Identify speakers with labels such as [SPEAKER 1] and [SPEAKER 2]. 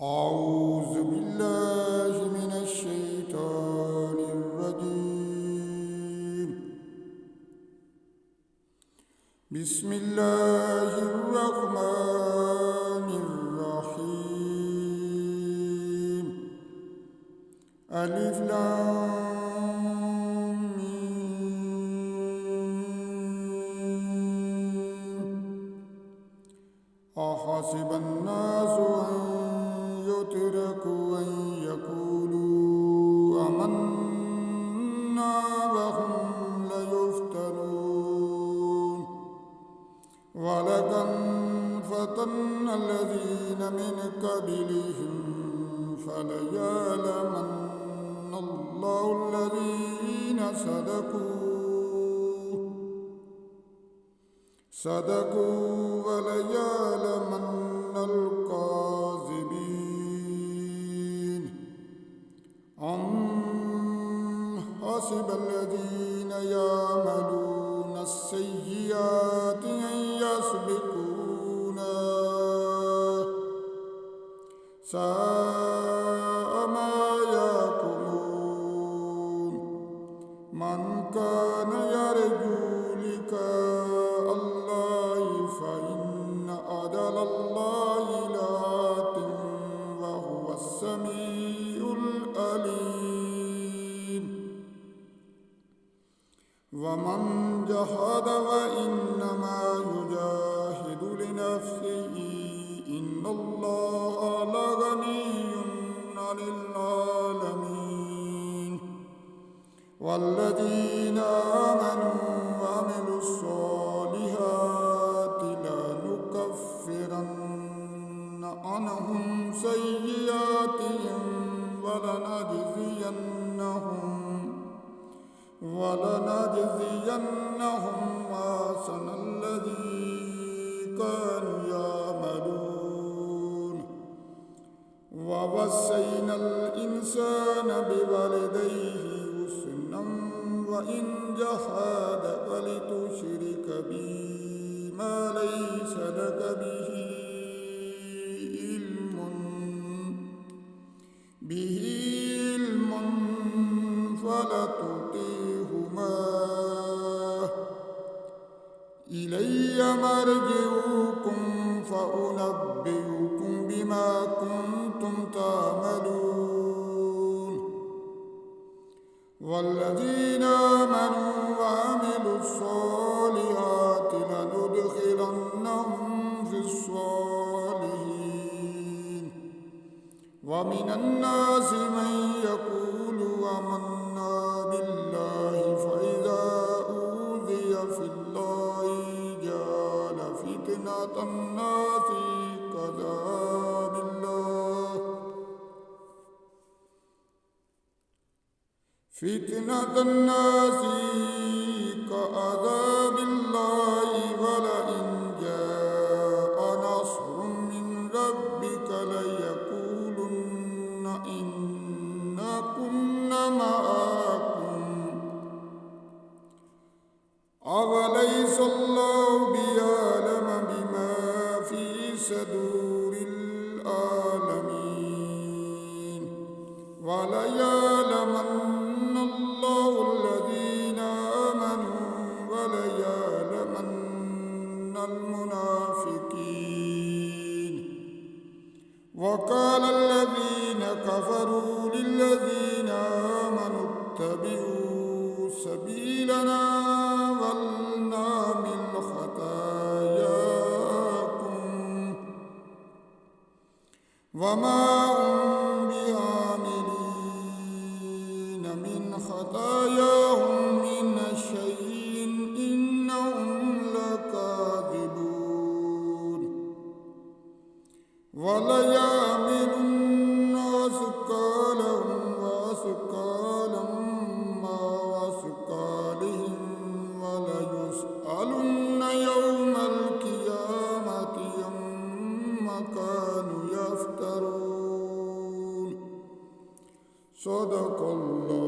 [SPEAKER 1] أعوذ بالله من الشيطان الرجيم. بسم الله الرحمن الرحيم. ألف لام ميم. أحسب الناس أن يتركوا أن يقولوا آمنا وهم لا يفتنون. ولقد فتنا الذين من قبلهم فليعلمن الله الذين صدقوا وليعلمن الكاذبين. أم حسب الذين يعملون السيئات أن يسبقونا ساء ما يحكمون. من كان يرجو لقاء الله فإن أجل الله لآت وهو السميع العليم. ومن جحد فإنما يجاهد لنفسه إن الله لغني عن العالمين. والذين آمنوا وعملوا الصالحات لنكفرن عنهم سيئاتهم ولنجزينهم أحسن الذي كانوا يعملون. ووصينا الإنسان بوالديه حسنا وإن جحدك لتشرك بي ما ليس لك به علم فلا تطعهما. إلي مرجعكم فأنبئكم بما كنتم تعملون. والذين آمنوا وعملوا الصالحات لندخلنهم في الصالحين. ومن الناس من يقول آمنا بالله فإذا أوذي في الله جعل فتنة الناس كعذاب الله ولئن جاء نصر من ربك ليقولن إنا كنا معكم أوليس الله بأعلم بما في صدور العالمين. وليعلمن الله الذين آمنوا وليعلمن المنافقين. وقال الذين كفروا للذين آمنوا اتبعوا سبيلنا ولنحمل خطاياكم وما هم بعاملين من خطاياهم من شيء إنهم لكاذبون. وليحملن أثقالهم وأثقالا مع أثقالهم وليسألن يوم القيامة عما كانوا يفترون. صدق الله.